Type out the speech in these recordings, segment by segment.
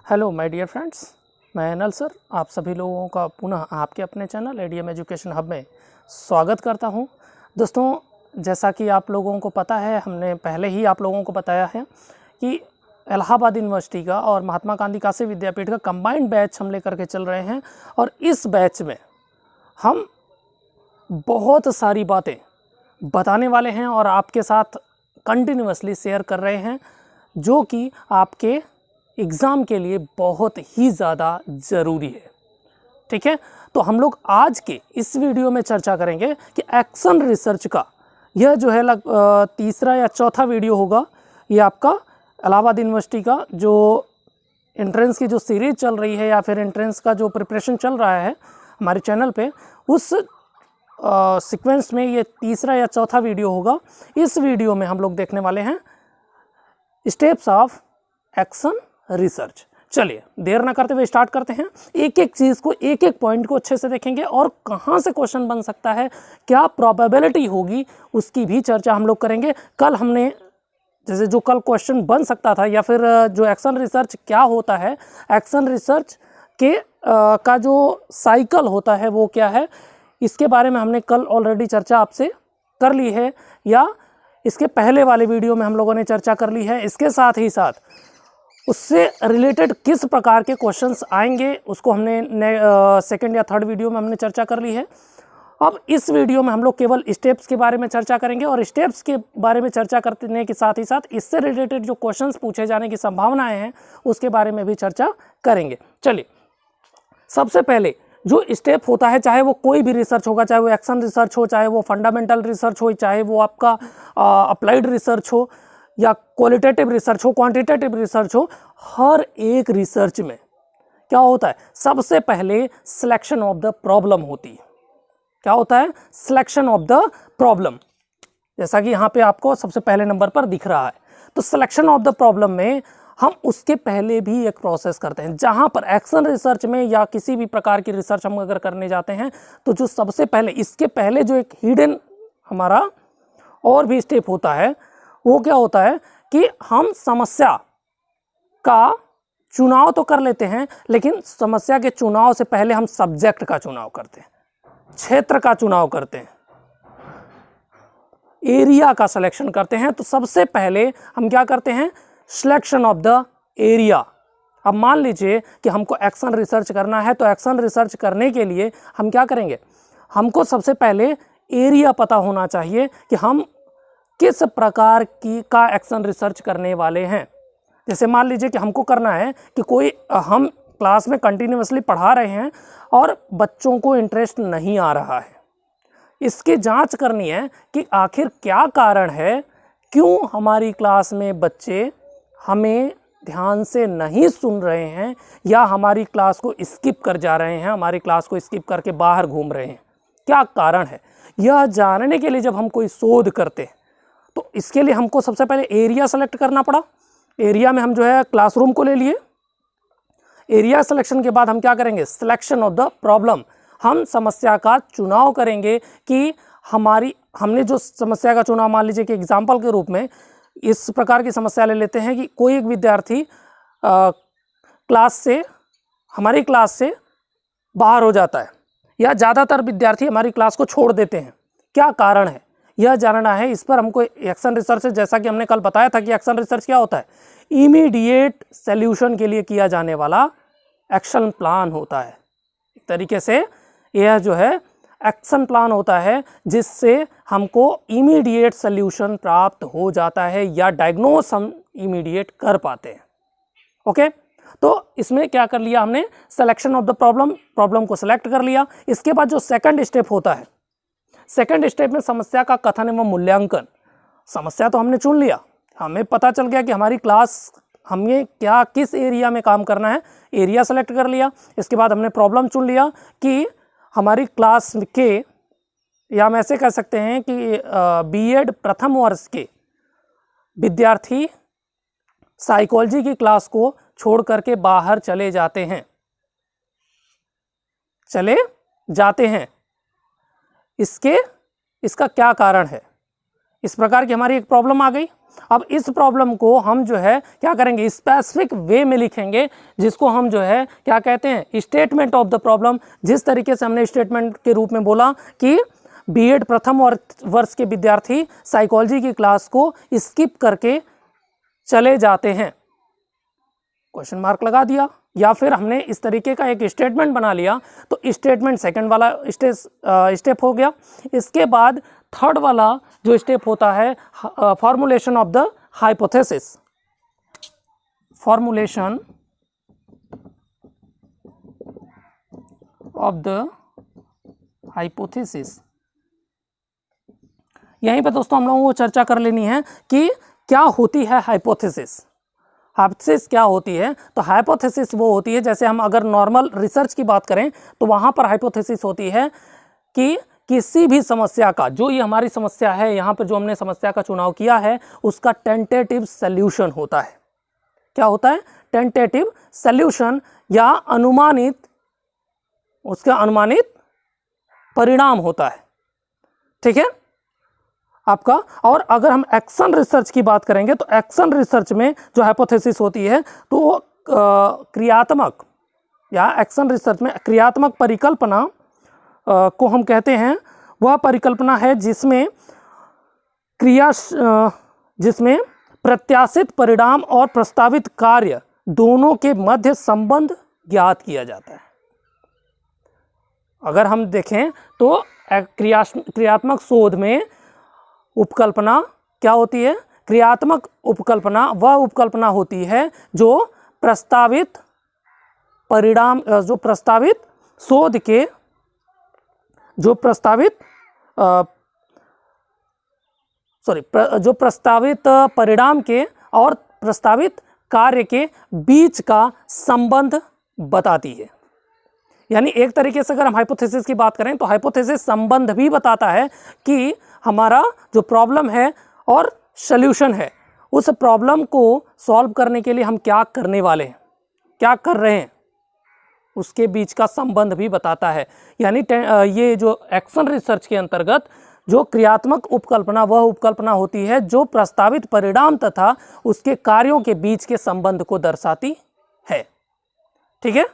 Hello my dear friends, मैं अनल sir आप सभी लोगों का पुनः आपके अपने चैनल एडीएम एजुकेशन हब में स्वागत करता हूं। दोस्तों, जैसा कि आप लोगों को पता है, हमने पहले ही आप लोगों को बताया है कि इलाहाबाद यूनिवर्सिटी का और महात्मा गांधी काशी विद्यापीठ का कंबाइंड बैच हम लेकर के चल रहे हैं और इस बैच में हम बहुत सारी बातें बताने वाले हैं और आपके साथ कंटिन्यूअसली शेयर कर रहे हैं जो कि आपके एग्ज़ाम के लिए बहुत ही ज़्यादा ज़रूरी है। ठीक है, तो हम लोग आज के इस वीडियो में चर्चा करेंगे कि एक्शन रिसर्च का यह जो है तीसरा या चौथा वीडियो होगा। ये आपका इलाहाबाद यूनिवर्सिटी का जो एंट्रेंस की जो सीरीज़ चल रही है या फिर एंट्रेंस का जो प्रिपरेशन चल रहा है हमारे चैनल पे, उस सीक्वेंस में ये तीसरा या चौथा वीडियो होगा। इस वीडियो में हम लोग देखने वाले हैं स्टेप्स ऑफ एक्शन रिसर्च। चलिए देर ना करते हुए स्टार्ट करते हैं। एक एक चीज़ को, एक एक पॉइंट को अच्छे से देखेंगे और कहाँ से क्वेश्चन बन सकता है, क्या प्रोबेबिलिटी होगी, उसकी भी चर्चा हम लोग करेंगे। कल हमने जैसे जो कल क्वेश्चन बन सकता था या फिर जो एक्शन रिसर्च क्या होता है, एक्शन रिसर्च के का जो साइकिल होता है वो क्या है, इसके बारे में हमने कल ऑलरेडी चर्चा आपसे कर ली है या इसके पहले वाले वीडियो में हम लोगों ने चर्चा कर ली है। इसके साथ ही साथ उससे रिलेटेड किस प्रकार के क्वेश्चंस आएंगे उसको हमने सेकंड या थर्ड वीडियो में हमने चर्चा कर ली है। अब इस वीडियो में हम लोग केवल स्टेप्स के बारे में चर्चा करेंगे और स्टेप्स के बारे में चर्चा करने के साथ ही साथ इससे रिलेटेड जो क्वेश्चंस पूछे जाने की संभावनाएं हैं उसके बारे में भी चर्चा करेंगे। चलिए, सबसे पहले जो स्टेप होता है, चाहे वो कोई भी रिसर्च होगा, चाहे वो एक्शन रिसर्च हो, चाहे वो फंडामेंटल रिसर्च हो, चाहे वो आपका अप्लाइड रिसर्च हो या क्वालिटेटिव रिसर्च हो, क्वांटिटेटिव रिसर्च हो, हर एक रिसर्च में क्या होता है, सबसे पहले सिलेक्शन ऑफ द प्रॉब्लम होती है। क्या होता है? सिलेक्शन ऑफ द प्रॉब्लम, जैसा कि यहाँ पे आपको सबसे पहले नंबर पर दिख रहा है। तो सिलेक्शन ऑफ द प्रॉब्लम में हम उसके पहले भी एक प्रोसेस करते हैं, जहाँ पर एक्शन रिसर्च में या किसी भी प्रकार की रिसर्च हम अगर करने जाते हैं तो जो सबसे पहले, इसके पहले जो एक हिडन हमारा और भी स्टेप होता है वो क्या होता है कि हम समस्या का चुनाव तो कर लेते हैं, लेकिन समस्या के चुनाव से पहले हम सब्जेक्ट का चुनाव करते हैं, क्षेत्र का चुनाव करते हैं, एरिया का सिलेक्शन करते हैं। तो सबसे पहले हम क्या करते हैं? Selection of the area. अब मान लीजिए कि हमको एक्शन रिसर्च करना है, तो एक्शन रिसर्च करने के लिए हम क्या करेंगे? हमको सबसे पहले एरिया पता होना चाहिए कि हम किस प्रकार की का एक्शन रिसर्च करने वाले हैं। जैसे मान लीजिए कि हमको करना है कि कोई, हम क्लास में कंटिन्यूअसली पढ़ा रहे हैं और बच्चों को इंटरेस्ट नहीं आ रहा है, इसकी जांच करनी है कि आखिर क्या कारण है, क्यों हमारी क्लास में बच्चे हमें ध्यान से नहीं सुन रहे हैं या हमारी क्लास को स्किप कर जा रहे हैं, हमारी क्लास को स्किप करके बाहर घूम रहे हैं, क्या कारण है। यह जानने के लिए जब हम कोई शोध करते हैं तो इसके लिए हमको सबसे पहले एरिया सेलेक्ट करना पड़ा। एरिया में हम जो है क्लासरूम को ले लिए। एरिया सिलेक्शन के बाद हम क्या करेंगे? Selection of the problem. हम समस्या का चुनाव करेंगे कि हमने जो समस्या का चुनाव, मान लीजिए कि एग्जाम्पल के रूप में इस प्रकार की समस्या ले लेते हैं कि कोई एक विद्यार्थी हमारी क्लास से बाहर हो जाता है या ज़्यादातर विद्यार्थी हमारी क्लास को छोड़ देते हैं, क्या कारण है, यह जानना है। इस पर हमको एक्शन रिसर्च, जैसा कि हमने कल बताया था कि एक्शन रिसर्च क्या होता है, इमीडिएट सॉल्यूशन के लिए किया जाने वाला एक्शन प्लान होता है। एक तरीके से यह जो है एक्शन प्लान होता है जिससे हमको इमीडिएट सॉल्यूशन प्राप्त हो जाता है या डायग्नोस हम इमीडिएट कर पाते हैं। ओके, तो इसमें क्या कर लिया हमने? सिलेक्शन ऑफ द प्रॉब्लम को सिलेक्ट कर लिया। इसके बाद जो सेकंड स्टेप होता है, सेकंड स्टेप में समस्या का कथन एवं मूल्यांकन। समस्या तो हमने चुन लिया, हमें पता चल गया कि हमारी क्लास, हमें क्या किस एरिया में काम करना है, एरिया सेलेक्ट कर लिया। इसके बाद हमने प्रॉब्लम चुन लिया कि हमारी क्लास के, या हम ऐसे कह सकते हैं कि बीएड प्रथम वर्ष के विद्यार्थी साइकोलॉजी की क्लास को छोड़ करके बाहर चले जाते हैं। इसका क्या कारण है? इस प्रकार की हमारी एक प्रॉब्लम आ गई। अब इस प्रॉब्लम को हम जो है क्या करेंगे, स्पेसिफिक वे में लिखेंगे, जिसको हम जो है क्या कहते हैं, स्टेटमेंट ऑफ द प्रॉब्लम। जिस तरीके से हमने स्टेटमेंट के रूप में बोला कि बीएड प्रथम वर्ष के विद्यार्थी साइकोलॉजी की क्लास को स्किप करके चले जाते हैं, क्वेश्चन मार्क लगा दिया। या फिर हमने इस तरीके का एक स्टेटमेंट बना लिया, तो स्टेटमेंट सेकंड वाला स्टेप हो गया। इसके बाद थर्ड वाला जो स्टेप होता है, formulation of the hypothesis. Formulation of the hypothesis. यहीं पे दोस्तों हम लोगों को चर्चा कर लेनी है कि क्या होती है हाइपोथेसिस। हाइपोथेसिस क्या होती है? तो हाइपोथेसिस वो होती है, जैसे हम अगर नॉर्मल रिसर्च की बात करें तो वहाँ पर हाइपोथेसिस होती है कि किसी भी समस्या का, जो ये हमारी समस्या है, यहाँ पर जो हमने समस्या का चुनाव किया है, उसका टेंटेटिव सल्यूशन होता है। क्या होता है? टेंटेटिव सल्यूशन, या अनुमानित, उसका अनुमानित परिणाम होता है। ठीक है आपका। और अगर हम एक्शन रिसर्च की बात करेंगे तो एक्शन रिसर्च में जो हाइपोथेसिस होती है तो वो क्रियात्मक, या एक्शन रिसर्च में क्रियात्मक परिकल्पना को हम कहते हैं, वह परिकल्पना है जिसमें जिसमें प्रत्याशित परिणाम और प्रस्तावित कार्य दोनों के मध्य संबंध ज्ञात किया जाता है। अगर हम देखें तो क्रियात्मक शोध में उपकल्पना क्या होती है? क्रियात्मक उपकल्पना वह उपकल्पना होती है जो प्रस्तावित परिणाम, जो प्रस्तावित शोध के, जो प्रस्तावित जो प्रस्तावित परिणाम के और प्रस्तावित कार्य के बीच का संबंध बताती है। यानी एक तरीके से अगर हम हाइपोथेसिस की बात करें तो हाइपोथेसिस संबंध भी बताता है कि हमारा जो प्रॉब्लम है और सल्यूशन है, उस प्रॉब्लम को सॉल्व करने के लिए हम क्या करने वाले हैं, क्या कर रहे हैं, उसके बीच का संबंध भी बताता है। यानी ये जो एक्शन रिसर्च के अंतर्गत जो क्रियात्मक उपकल्पना, वह उपकल्पना होती है जो प्रस्तावित परिणाम तथा उसके कार्यों के बीच के संबंध को दर्शाती है। ठीक है,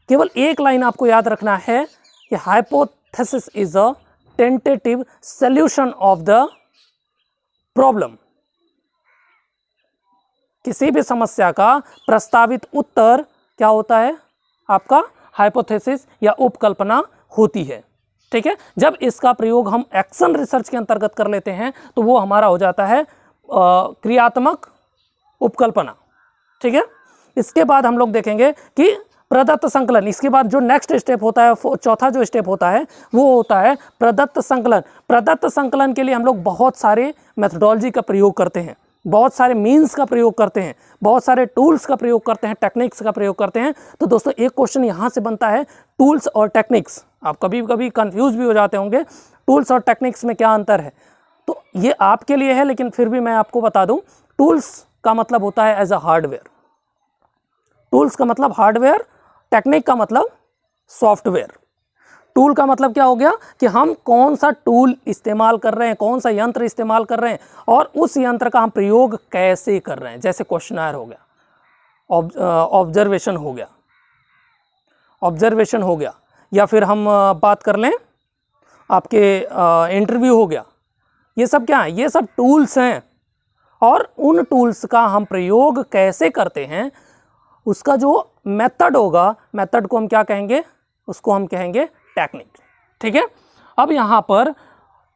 केवल एक लाइन आपको याद रखना है कि hypothesis is a tentative solution of the problem. किसी भी समस्या का प्रस्तावित उत्तर क्या होता है? आपका हाइपोथेसिस या उपकल्पना होती है। ठीक है, जब इसका प्रयोग हम एक्शन रिसर्च के अंतर्गत कर लेते हैं तो वो हमारा हो जाता है क्रियात्मक उपकल्पना। ठीक है, इसके बाद हम लोग देखेंगे कि प्रदत्त संकलन। इसके बाद जो नेक्स्ट स्टेप होता है, चौथा जो स्टेप होता है वो होता है प्रदत्त संकलन। प्रदत्त संकलन के लिए हम लोग बहुत सारे मेथडोलॉजी का प्रयोग करते हैं, बहुत सारे मीन्स का प्रयोग करते हैं, बहुत सारे टूल्स का प्रयोग करते हैं, टेक्निक्स का प्रयोग करते हैं। तो दोस्तों एक क्वेश्चन यहाँ से बनता है, टूल्स और टेक्निक्स। आप कभी कभी कंफ्यूज भी हो जाते होंगे, टूल्स और टेक्निक्स में क्या अंतर है। तो ये आपके लिए है, लेकिन फिर भी मैं आपको बता दूं, टूल्स का मतलब होता है एज अ हार्डवेयर। टूल्स का मतलब हार्डवेयर, टेक्निक का मतलब सॉफ्टवेयर। टूल का मतलब क्या हो गया कि हम कौन सा टूल इस्तेमाल कर रहे हैं, कौन सा यंत्र इस्तेमाल कर रहे हैं और उस यंत्र का हम प्रयोग कैसे कर रहे हैं। जैसे क्वेश्चनर हो गया, ऑब्जर्वेशन हो गया, ऑब्जर्वेशन हो गया, या फिर हम बात कर लें आपके इंटरव्यू हो गया। ये सब क्या है? ये सब टूल्स हैं, और उन टूल्स का हम प्रयोग कैसे करते हैं, उसका जो मेथड होगा, मेथड को हम क्या कहेंगे? उसको हम कहेंगे टेक्निक। ठीक है, अब यहाँ पर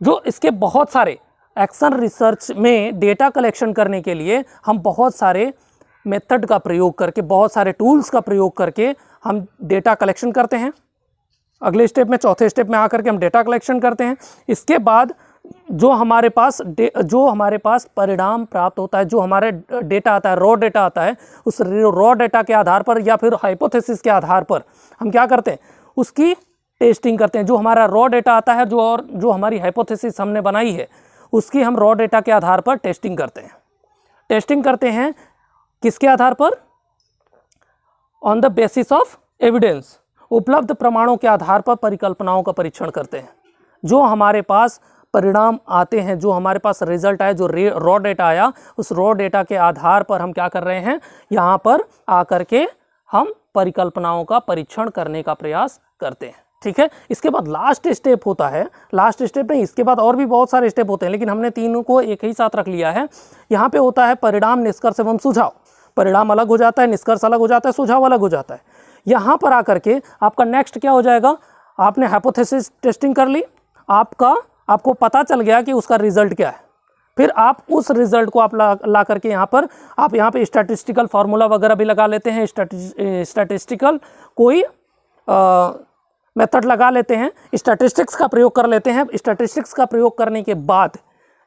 जो इसके बहुत सारे एक्शन रिसर्च में डेटा कलेक्शन करने के लिए हम बहुत सारे मेथड का प्रयोग करके, बहुत सारे टूल्स का प्रयोग करके हम डेटा कलेक्शन करते हैं। अगले स्टेप में, चौथे स्टेप में आकर के हम डेटा कलेक्शन करते हैं। इसके बाद जो हमारे पास परिणाम प्राप्त होता है, जो हमारे डेटा आता है, रॉ डेटा आता है, उस रॉ डेटा के आधार पर या फिर हाइपोथेसिस के आधार पर हम क्या करते हैं? उसकी टेस्टिंग करते हैं। जो हमारा रॉ डेटा आता है, जो हमारी हाइपोथेसिस हमने बनाई है, उसकी हम रॉ डेटा के आधार पर टेस्टिंग करते हैं। टेस्टिंग करते हैं किसके आधार पर? On the basis of evidence. उपलब्ध प्रमाणों के आधार पर परिकल्पनाओं का परीक्षण करते हैं। जो हमारे पास परिणाम आते हैं, जो हमारे पास रिजल्ट आया, जो रॉ डेटा आया, उस रॉ डेटा के आधार पर हम क्या कर रहे हैं, यहाँ पर आकर के हम परिकल्पनाओं का परीक्षण करने का प्रयास करते हैं। ठीक है, इसके बाद लास्ट स्टेप होता है, लास्ट स्टेप नहीं, इसके बाद और भी बहुत सारे स्टेप होते हैं, लेकिन हमने तीनों को एक ही साथ रख लिया है। यहाँ पे होता है परिणाम, निष्कर्ष एवं सुझाव। परिणाम अलग हो जाता है, निष्कर्ष अलग हो जाता है, सुझाव अलग हो जाता है। यहाँ पर आकर के आपका नेक्स्ट क्या हो जाएगा, आपने हाइपोथेसिस टेस्टिंग कर ली, आपको पता चल गया कि उसका रिजल्ट क्या है, फिर आप उस रिजल्ट को आप ला करके यहाँ पे स्टैटिस्टिकल फार्मूला वगैरह भी लगा लेते हैं, स्टैटिस्टिकल कोई मेथड लगा लेते हैं, स्टैटिस्टिक्स का प्रयोग कर लेते हैं। स्टैटिस्टिक्स का प्रयोग करने के बाद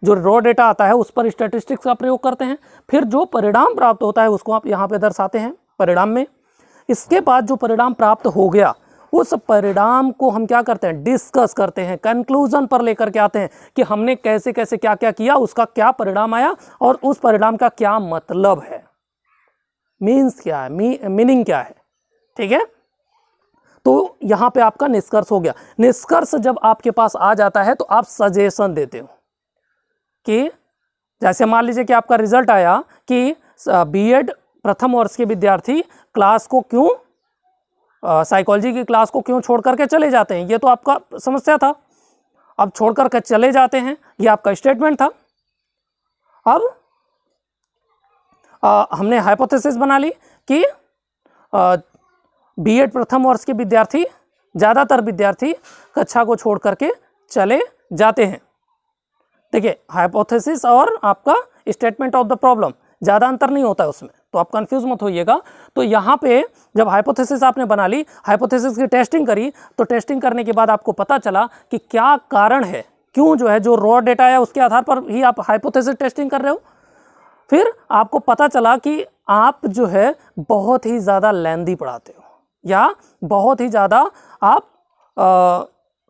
जो रॉ डेटा आता है उस पर स्टैटिस्टिक्स का प्रयोग करते हैं, फिर जो परिणाम प्राप्त होता है उसको आप यहाँ पे दर्शाते हैं परिणाम में। इसके बाद जो परिणाम प्राप्त हो गया उस परिणाम को हम क्या करते हैं, डिस्कस करते हैं, कंक्लूजन पर लेकर के आते हैं कि हमने कैसे कैसे क्या क्या किया, उसका क्या परिणाम आया और उस परिणाम का क्या मतलब है, मीन्स क्या है, मीनिंग क्या है। ठीक है, तो यहाँ पे आपका निष्कर्ष हो गया। निष्कर्ष जब आपके पास आ जाता है तो आप सजेशन देते हो कि जैसे मान लीजिए कि आपका रिजल्ट आया कि बीएड प्रथम वर्ष के विद्यार्थी क्लास को क्यों, साइकोलॉजी की क्लास को क्यों छोड़ करके चले जाते हैं, ये तो आपका समस्या था, अब छोड़ करके चले जाते हैं, ये आपका स्टेटमेंट था। अब हमने हाइपोथेसिस बना ली कि बीएड प्रथम वर्ष के विद्यार्थी, ज़्यादातर विद्यार्थी कक्षा को छोड़ करके चले जाते हैं। देखिए, हाइपोथेसिस और आपका स्टेटमेंट ऑफ द प्रॉब्लम ज़्यादा अंतर नहीं होता है उसमें, तो आप कंफ्यूज मत होइएगा। तो यहाँ पे जब हाइपोथेसिस आपने बना ली, हाइपोथेसिस की टेस्टिंग करी, तो टेस्टिंग करने के बाद आपको पता चला कि क्या कारण है, क्यों जो है जो रॉ डेटा है उसके आधार पर ही आप हाइपोथेसिस टेस्टिंग कर रहे हो। फिर आपको पता चला कि आप जो है बहुत ही ज़्यादा लेंदी पढ़ाते हो या बहुत ही ज़्यादा आप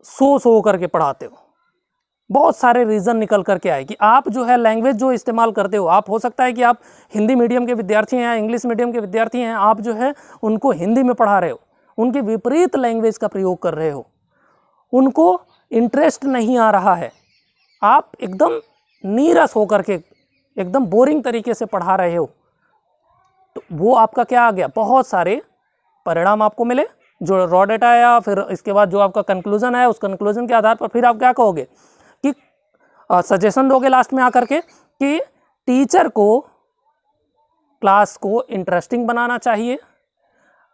सो करके पढ़ाते हो। बहुत सारे रीज़न निकल करके आए कि आप जो है लैंग्वेज जो इस्तेमाल करते हो, आप हो सकता है कि आप हिंदी मीडियम के विद्यार्थी हैं या इंग्लिश मीडियम के विद्यार्थी हैं, आप जो है उनको हिंदी में पढ़ा रहे हो, उनके विपरीत लैंग्वेज का प्रयोग कर रहे हो, उनको इंटरेस्ट नहीं आ रहा है, आप एकदम नीरस होकर के एकदम बोरिंग तरीके से पढ़ा रहे हो, तो वो आपका क्या आ गया, बहुत सारे परिणाम आपको मिले, जो रॉ डेटा आया, फिर इसके बाद जो आपका कंक्लूजन आया, उस कंक्लूजन के आधार पर फिर आप क्या कहोगे कि सजेशन दोगे लास्ट में आकर के कि टीचर को क्लास को इंटरेस्टिंग बनाना चाहिए,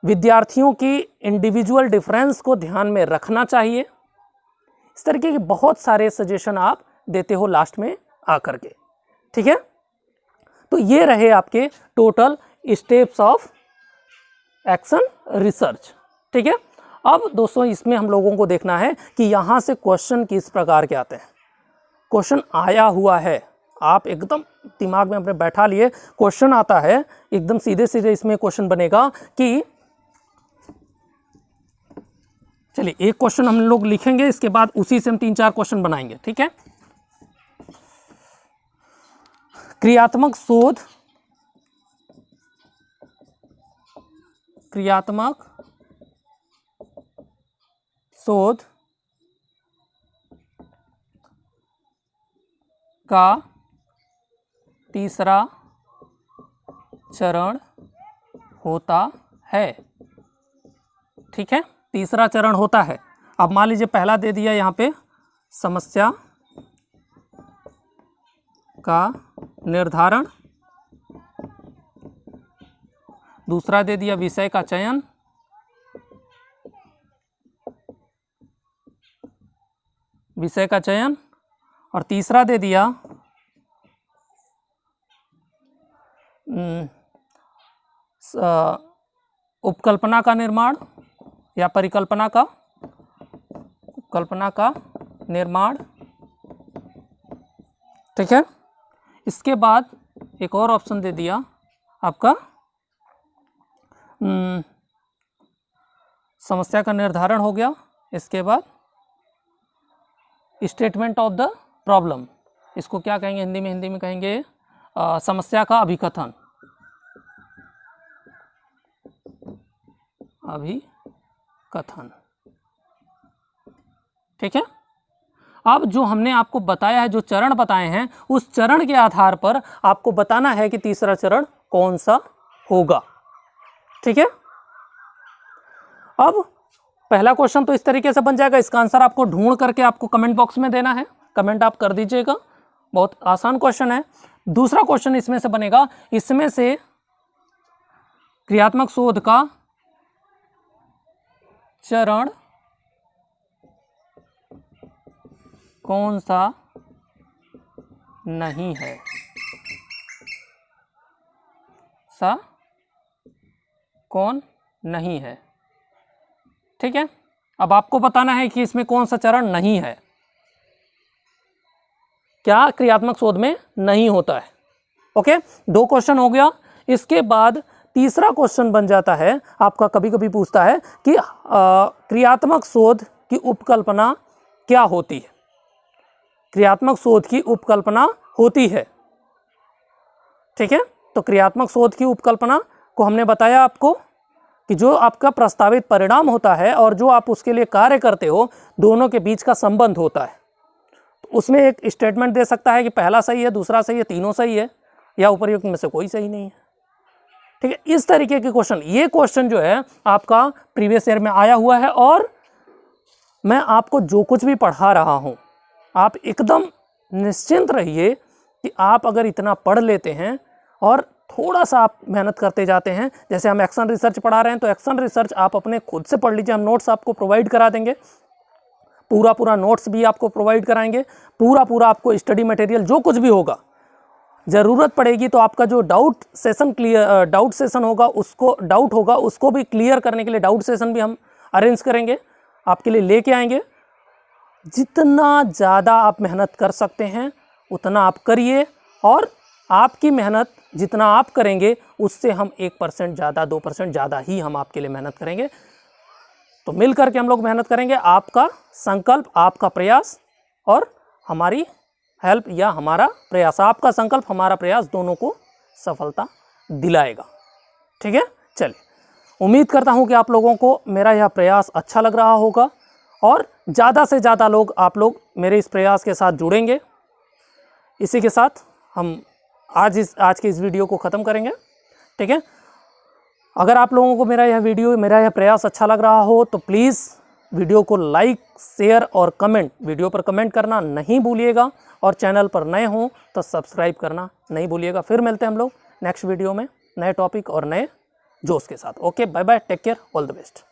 विद्यार्थियों की इंडिविजुअल डिफरेंस को ध्यान में रखना चाहिए। इस तरीके के बहुत सारे सजेशन आप देते हो लास्ट में आकर के। ठीक है, तो ये रहे आपके total steps of action research. ठीक है, अब दोस्तों इसमें हम लोगों को देखना है कि यहाँ से क्वेश्चन किस प्रकार के आते हैं। क्वेश्चन आया हुआ है, आप एकदम दिमाग में अपने बैठा लिए, क्वेश्चन आता है एकदम सीधे सीधे इसमें क्वेश्चन बनेगा कि चलिए एक क्वेश्चन हम लोग लिखेंगे, इसके बाद उसी से हम 3-4 क्वेश्चन बनाएंगे। ठीक है, क्रियात्मक शोध, क्रियात्मक शोध का तीसरा चरण होता है। ठीक है, तीसरा चरण होता है। अब मान लीजिए पहला दे दिया यहाँ पे समस्या का निर्धारण, दूसरा दे दिया विषय का चयन, विषय का चयन, और तीसरा दे दिया उपकल्पना का निर्माण या परिकल्पना का, उपकल्पना का निर्माण। ठीक है, इसके बाद एक और ऑप्शन दे दिया आपका समस्या का निर्धारण हो गया, इसके बाद स्टेटमेंट ऑफ द प्रॉब्लम, इसको क्या कहेंगे हिंदी में कहेंगे समस्या का अभिकथन, अभिकथन। ठीक है, अब जो हमने आपको बताया है, जो चरण बताए हैं, उस चरण के आधार पर आपको बताना है कि तीसरा चरण कौन सा होगा। ठीक है, अब पहला क्वेश्चन तो इस तरीके से बन जाएगा। इसका आंसर आपको ढूंढ करके आपको कमेंट बॉक्स में देना है, कमेंट आप कर दीजिएगा, बहुत आसान क्वेश्चन है। दूसरा क्वेश्चन इसमें से बनेगा, इसमें से क्रियात्मक शोध का चरण कौन सा नहीं है, सा कौन नहीं है। ठीक है, अब आपको बताना है कि इसमें कौन सा चरण नहीं है, क्या क्रियात्मक शोध में नहीं होता है। ओके, 2 क्वेश्चन हो गया। इसके बाद तीसरा क्वेश्चन बन जाता है आपका, कभी कभी पूछता है कि क्रियात्मक शोध की उपकल्पना क्या होती है। क्रियात्मक शोध की उपकल्पना होती है। ठीक है, तो क्रियात्मक शोध की उपकल्पना को हमने बताया आपको कि जो आपका प्रस्तावित परिणाम होता है और जो आप उसके लिए कार्य करते हो, दोनों के बीच का संबंध होता है। तो उसमें एक स्टेटमेंट दे सकता है कि पहला सही है, दूसरा सही है, तीनों सही है, या उपर्युक्त में से कोई सही नहीं है। ठीक है, इस तरीके के क्वेश्चन, ये क्वेश्चन जो है आपका प्रीवियस ईयर में आया हुआ है। और मैं आपको जो कुछ भी पढ़ा रहा हूँ, आप एकदम निश्चिंत रहिए कि आप अगर इतना पढ़ लेते हैं और थोड़ा सा आप मेहनत करते जाते हैं, जैसे हम एक्शन रिसर्च पढ़ा रहे हैं, तो एक्शन रिसर्च आप अपने खुद से पढ़ लीजिए। हम नोट्स आपको प्रोवाइड करा देंगे, पूरा नोट्स भी आपको प्रोवाइड कराएंगे, पूरा आपको स्टडी मटेरियल जो कुछ भी होगा, ज़रूरत पड़ेगी तो आपका जो डाउट सेशन होगा, उसको डाउट होगा उसको भी क्लियर करने के लिए डाउट सेशन भी हम अरेंज करेंगे, आपके लिए लेके आएंगे। जितना ज़्यादा आप मेहनत कर सकते हैं उतना आप करिए, और आपकी मेहनत जितना आप करेंगे उससे हम 1% ज़्यादा, 2% ज़्यादा ही हम आपके लिए मेहनत करेंगे। तो मिल करके हम लोग मेहनत करेंगे। आपका संकल्प, आपका प्रयास और हमारी हेल्प या हमारा प्रयास, आपका संकल्प हमारा प्रयास, दोनों को सफलता दिलाएगा। ठीक है, चलिए, उम्मीद करता हूँ कि आप लोगों को मेरा यह प्रयास अच्छा लग रहा होगा और ज़्यादा से ज़्यादा लोग, आप लोग मेरे इस प्रयास के साथ जुड़ेंगे। इसी के साथ हम आज की इस वीडियो को ख़त्म करेंगे। ठीक है, अगर आप लोगों को मेरा यह प्रयास अच्छा लग रहा हो तो प्लीज़ वीडियो को लाइक, शेयर और कमेंट, वीडियो पर कमेंट करना नहीं भूलिएगा, और चैनल पर नए हों तो सब्सक्राइब करना नहीं भूलिएगा। फिर मिलते हैं हम लोग नेक्स्ट वीडियो में नए टॉपिक और नए जोश के साथ। Okay, bye bye, take care, all the best.